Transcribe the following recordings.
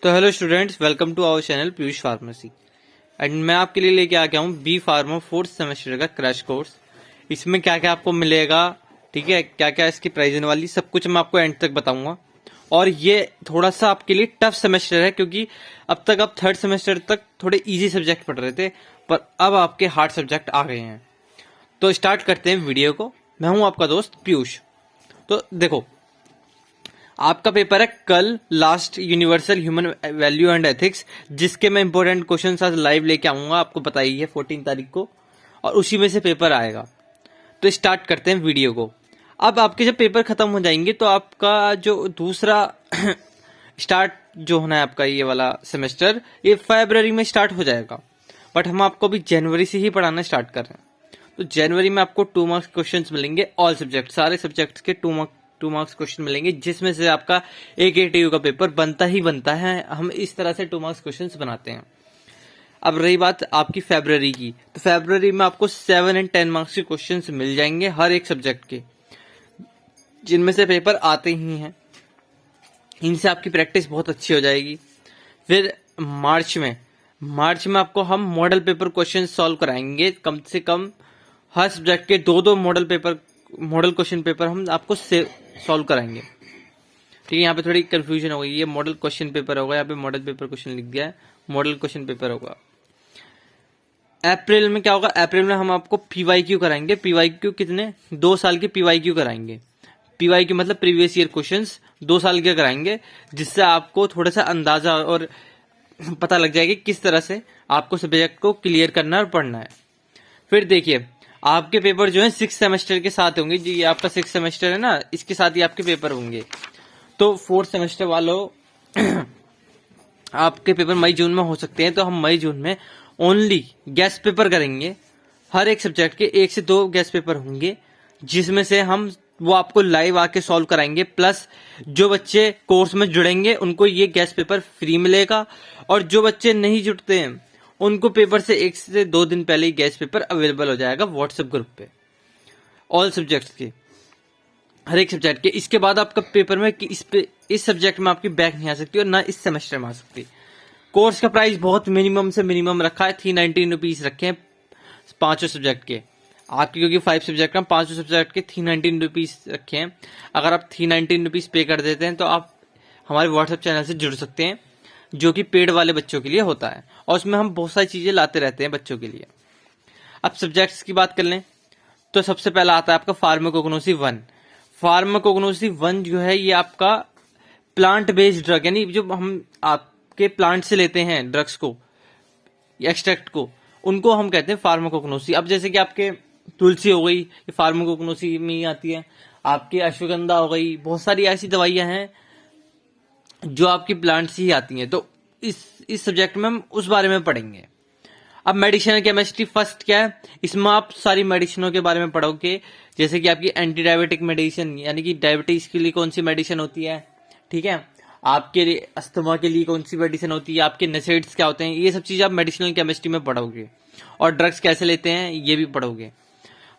तो hello students, welcome to our channel Piyush pharmacy. And मैं आपके लिए लेके आ गया हूँ बी फार्मा फोर्थ सेमेस्टर का क्रैश कोर्स। इसमें क्या क्या आपको मिलेगा, ठीक है, क्या क्या इसकी प्राइस वाली, सब कुछ मैं आपको एंड तक बताऊंगा। और ये थोड़ा सा आपके लिए टफ सेमेस्टर है, क्योंकि अब तक आप थर्ड सेमेस्टर तक थोड़े इजी सब्जेक्ट पढ़ रहे थे, पर अब आपके हार्ड सब्जेक्ट आ गए हैं। तो स्टार्ट करते हैं वीडियो को। मैं हूँ आपका दोस्त पीयूष। तो देखो, आपका पेपर है कल, last universal human value and ethics, जिसके मैं इंपॉर्टेंट क्वेश्चन आज लाइव लेके आऊंगा, आपको पता ही है 14 तारीख को, और उसी में से पेपर आएगा। तो स्टार्ट करते हैं वीडियो को। अब आपके जब पेपर खत्म हो जाएंगे तो आपका जो दूसरा स्टार्ट जो होना है आपका ये वाला सेमेस्टर, ये फरवरी में स्टार्ट हो जाएगा, बट हम आपको अभी जनवरी से ही पढ़ाना स्टार्ट कर रहे हैं। तो जनवरी में आपको 2 मार्क्स क्वेश्चन मिलेंगे, ऑल सब्जेक्ट, सारे सब्जेक्ट्स के 2 मार्क्स क्वेश्चन मिलेंगे, जिसमें से आपका एक एटीयू का पेपर बनता ही बनता है। हम इस तरह से 2 मार्क्स क्वेश्चन बनाते हैं। अब रही बात आपकी फरवरी की, तो फरवरी में आपको 7 एंड 10 मार्क्स के क्वेश्चन मिल जाएंगे हर एक सब्जेक्ट के, जिनमें से पेपर आते ही हैं। इनसे आपकी प्रैक्टिस बहुत अच्छी हो जाएगी। फिर मार्च में आपको हम मॉडल पेपर क्वेश्चन सॉल्व कराएंगे। कम से कम हर सब्जेक्ट के 2 मॉडल क्वेश्चन पेपर हम आपको सॉल्व कराएंगे। ठीक है, यहाँ पे थोड़ी कंफ्यूजन हो गई, ये मॉडल क्वेश्चन पेपर होगा, यहाँ पे मॉडल पेपर क्वेश्चन लिख दिया है, मॉडल क्वेश्चन पेपर होगा। अप्रैल में क्या होगा, अप्रैल में हम आपको पीवाईक्यू कराएंगे। पीवाईक्यू कितने, 2 साल के पीवाईक्यू कराएंगे। पीवाईक्यू मतलब प्रीवियस ईयर क्वेश्चंस, 2 साल के कराएंगे, जिससे आपको थोड़ा सा अंदाजा और पता लग जाएगा किस तरह से आपको सब्जेक्ट को क्लियर करना और पढ़ना है। फिर देखिए, आपके पेपर जो है 6 सेमेस्टर के साथ होंगे जी। ये आपका 6 सेमेस्टर है ना, इसके साथ ही आपके पेपर होंगे। तो 4th सेमेस्टर वालों आपके पेपर मई जून में हो सकते हैं, तो हम मई जून में ओनली गेस्ट पेपर करेंगे। हर एक सब्जेक्ट के 1 से 2 गेस्ट पेपर होंगे, जिसमें से हम वो आपको लाइव आके सॉल्व कराएंगे। प्लस जो बच्चे कोर्स में जुड़ेंगे उनको ये गेस्ट पेपर फ्री मिलेगा, और जो बच्चे नहीं जुड़ते हैं उनको पेपर से 1 से 2 दिन पहले ही गेस्ट पेपर अवेलेबल हो जाएगा व्हाट्सएप ग्रुप पे, ऑल सब्जेक्ट्स के, हर एक सब्जेक्ट के। इसके बाद आपका पेपर में इस सब्जेक्ट में आपकी बैक नहीं आ सकती और ना इस सेमेस्टर में आ सकती। कोर्स का प्राइस बहुत मिनिमम से मिनिमम रखा है, 319 रुपीज रखे हैं 5 सब्जेक्ट के आपके, क्योंकि 5 सब्जेक्ट का 5 सब्जेक्ट के 319 रुपीज रखे हैं। अगर आप 319 रुपीज पे कर देते हैं तो आप हमारे व्हाट्सएप चैनल से जुड़ सकते हैं, जो कि पेड वाले बच्चों के लिए होता है, और उसमें हम बहुत सारी चीजें लाते रहते हैं बच्चों के लिए। अब सब्जेक्ट्स की बात कर लें तो सबसे पहला आता है आपका फार्माकोग्नोसी 1। फार्माकोग्नोसी 1 जो है ये आपका प्लांट बेस्ड ड्रग, यानी जो हम आपके प्लांट से लेते हैं ड्रग्स को, एक्सट्रैक्ट को, उनको हम कहते हैं फार्माकोग्नोसी। अब जैसे कि आपके तुलसी हो गई, ये फार्माकोग्नोसी में ही आती है। आपकी अश्वगंधा हो गई, बहुत सारी ऐसी दवाइयां हैं जो आपकी प्लांट से ही आती हैं। तो इस सब्जेक्ट में हम उस बारे में पढ़ेंगे। अब मेडिसिनल केमिस्ट्री फर्स्ट क्या है, इसमें आप सारी मेडिसिनों के बारे में पढ़ोगे, जैसे कि आपकी एंटी डायबिटिक मेडिसिन, यानी कि डायबिटीज के लिए कौन सी मेडिसिन होती है, ठीक है, आपके लिए अस्थमा के लिए कौन सी मेडिसिन होती है, आपके नसेड्स क्या होते हैं, ये सब चीज आप मेडिसिनल केमिस्ट्री में पढ़ोगे। और ड्रग्स कैसे लेते हैं ये भी पढ़ोगे।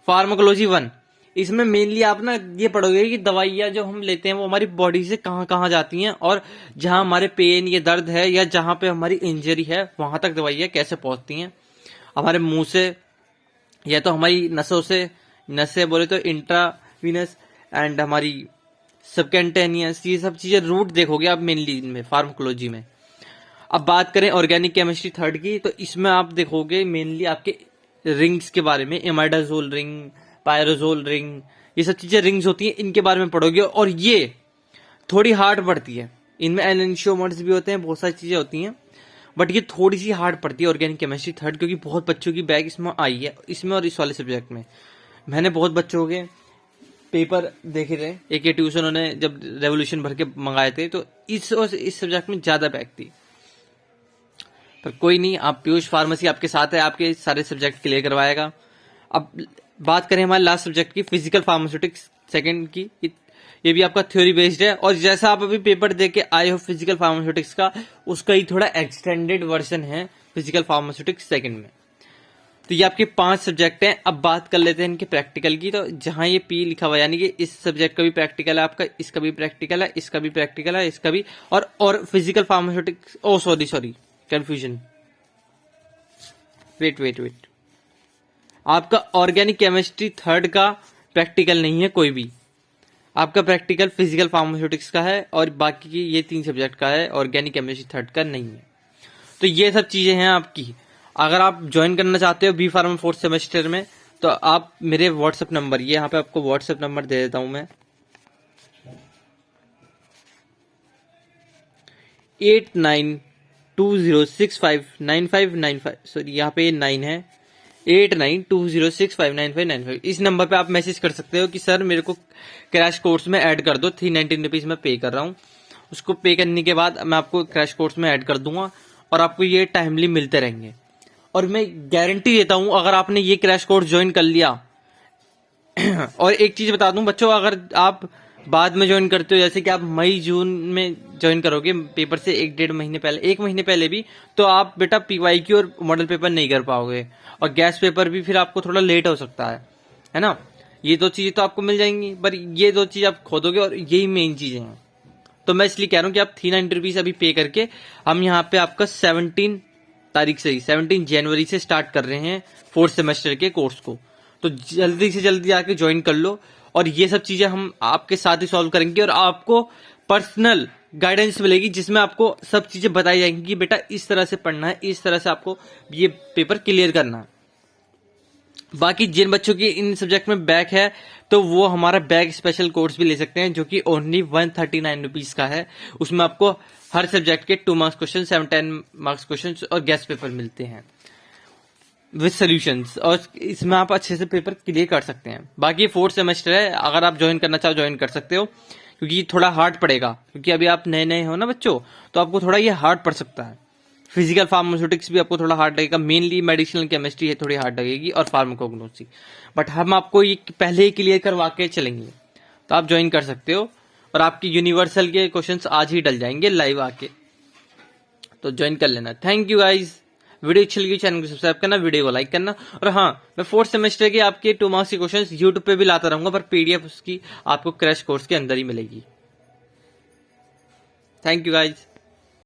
फार्माकोलॉजी 1, इसमें मेनली आप ना ये पढ़ोगे कि दवाइयां जो हम लेते हैं वो हमारी बॉडी से कहाँ कहाँ जाती हैं, और जहां हमारे पेन या दर्द है या जहां पे हमारी इंजरी है वहां तक दवाइयां कैसे पहुंचती हैं, हमारे मुंह से या तो हमारी नसों से, नसें बोले तो इंट्रावीनस एंड हमारी सबकैंटेनियस, ये सब चीजें रूट देखोगे आप मेनली इनमें फार्माकोलॉजी में। अब बात करें ऑर्गेनिक केमिस्ट्री 3rd की, तो इसमें आप देखोगे मेनली आपके रिंग्स के बारे में, इमाइडाजोल रिंग, पायरोजोल रिंग, ये सब चीजें रिंग्स होती हैं, इनके बारे में पढ़ोगे। और ये थोड़ी हार्ड पड़ती है, इनमें एनएंशियोमर्स भी होते हैं, बहुत सारी चीजें होती हैं, बट ये थोड़ी सी हार्ड पड़ती है ऑर्गेनिक केमिस्ट्री 3rd, क्योंकि बहुत बच्चों की बैग इसमें आई है, इसमें और इस वाले सब्जेक्ट में। मैंने बहुत बच्चों के पेपर देखे थे, एक ट्यूशन उन्होंने जब रेवोल्यूशन भर के मंगाए थे, तो इस सब्जेक्ट में ज्यादा बैग थी। पर कोई नहीं, आप पीयूष फार्मेसी आपके साथ है, आपके सारे सब्जेक्ट क्लियर करवाएगा। अब बात करें हमारे लास्ट सब्जेक्ट की, फिजिकल फार्मास्यूटिक्स 2nd की, ये भी आपका थ्योरी बेस्ड है, और जैसा आप अभी पेपर दे के आए हो फिजिकल फार्मास्यूटिक्स का, उसका ही थोड़ा एक्सटेंडेड वर्जन है फिजिकल फार्मास्यूटिक्स 2nd में। तो ये आपके 5 सब्जेक्ट हैं। अब बात कर लेते हैं इनके प्रैक्टिकल की। तो जहां ये पी लिखा हुआ है यानी कि इस सब्जेक्ट का भी प्रैक्टिकल है आपका, इसका भी प्रैक्टिकल है, इसका भी प्रैक्टिकल है, इसका भी, और फिजिकल फार्मास्यूटिक्स, ओ सॉरी कंफ्यूजन, वेट, आपका ऑर्गेनिक केमिस्ट्री थर्ड का प्रैक्टिकल नहीं है कोई भी। आपका प्रैक्टिकल फिजिकल फार्मास्यूटिक्स का है और बाकी की ये 3 सब्जेक्ट का है, ऑर्गेनिक केमिस्ट्री थर्ड का नहीं है। तो ये सब चीजें हैं आपकी। अगर आप ज्वाइन करना चाहते हो बी फार्मा 4th सेमेस्टर में, तो आप मेरे व्हाट्सएप नंबर, ये यहाँ पे आपको व्हाट्सएप नंबर दे देता हूं मैं, 8920659595, सॉरी यहाँ पे 9 है, 8920659595। इस नंबर पे आप मैसेज कर सकते हो कि सर मेरे को क्रैश कोर्स में ऐड कर दो, 319 रुपीज में पे कर रहा हूँ। उसको पे करने के बाद मैं आपको क्रैश कोर्स में ऐड कर दूंगा और आपको ये टाइमली मिलते रहेंगे। और मैं गारंटी देता हूं अगर आपने ये क्रैश कोर्स ज्वाइन कर लिया और एक चीज बता दूं बच्चों, अगर आप बाद में ज्वाइन करते हो, जैसे कि आप मई जून में ज्वाइन करोगे पेपर से 1-1.5 महीने पहले, 1 महीने पहले भी, तो आप बेटा PYQ और मॉडल पेपर नहीं कर पाओगे और गैस पेपर भी फिर आपको थोड़ा लेट हो सकता है ना। ये 2 चीजें तो आपको मिल जाएंगी, पर ये 2 चीज आप खोदोगे और यही मेन चीजें हैं। तो मैं इसलिए कह रहा हूँ कि आप 390 रुपीज अभी पे करके, हम यहाँ पे आपका 17 तारीख से ही 17 जनवरी से स्टार्ट कर रहे हैं 4th सेमेस्टर के कोर्स को। तो जल्दी से जल्दी आके ज्वाइन कर लो और ये सब चीजें हम आपके साथ ही सॉल्व करेंगे और आपको पर्सनल गाइडेंस मिलेगी जिसमें आपको सब चीजें बताई जाएंगी कि बेटा इस तरह से पढ़ना है, इस तरह से आपको ये पेपर क्लियर करना है। बाकी जिन बच्चों की इन सब्जेक्ट में बैक है तो वो हमारा बैक स्पेशल कोर्स भी ले सकते हैं, जो कि ओनली 139 रुपीज का है। उसमें आपको हर सब्जेक्ट के 2 मार्क्स क्वेश्चन, 7-10 मार्क्स क्वेश्चन और गेस्ट पेपर मिलते हैं विद सॉल्यूशंस, और इसमें आप अच्छे से पेपर क्लियर कर सकते हैं। बाकी 4th सेमेस्टर है, अगर आप ज्वाइन करना चाहो ज्वाइन कर सकते हो, क्योंकि ये थोड़ा हार्ड पड़ेगा, क्योंकि अभी आप नए नए हो ना बच्चों, तो आपको थोड़ा ये हार्ड पड़ सकता है। फिजिकल फार्मास्यूटिक्स भी आपको थोड़ा हार्ड लगेगा, मेनली मेडिसिनल केमिस्ट्री है थोड़ी हार्ड लगेगी और फार्माकोग्नोसी, बट हम आपको ये पहले ही क्लियर करवा के चलेंगे, तो आप ज्वाइन कर सकते हो और आपकी यूनिवर्सल के क्वेश्चंस आज ही डल जाएंगे लाइव आके, तो ज्वाइन कर लेना। Thank you guys. वीडियो अच्छी लगी चैनल को सब्सक्राइब करना, वीडियो को लाइक करना, और हाँ मैं 4th सेमेस्टर के आपके 2 मार्क्स के क्वेश्चंस यूट्यूब पे भी लाता रहूंगा, पर PDF उसकी आपको क्रैश कोर्स के अंदर ही मिलेगी। Thank you guys.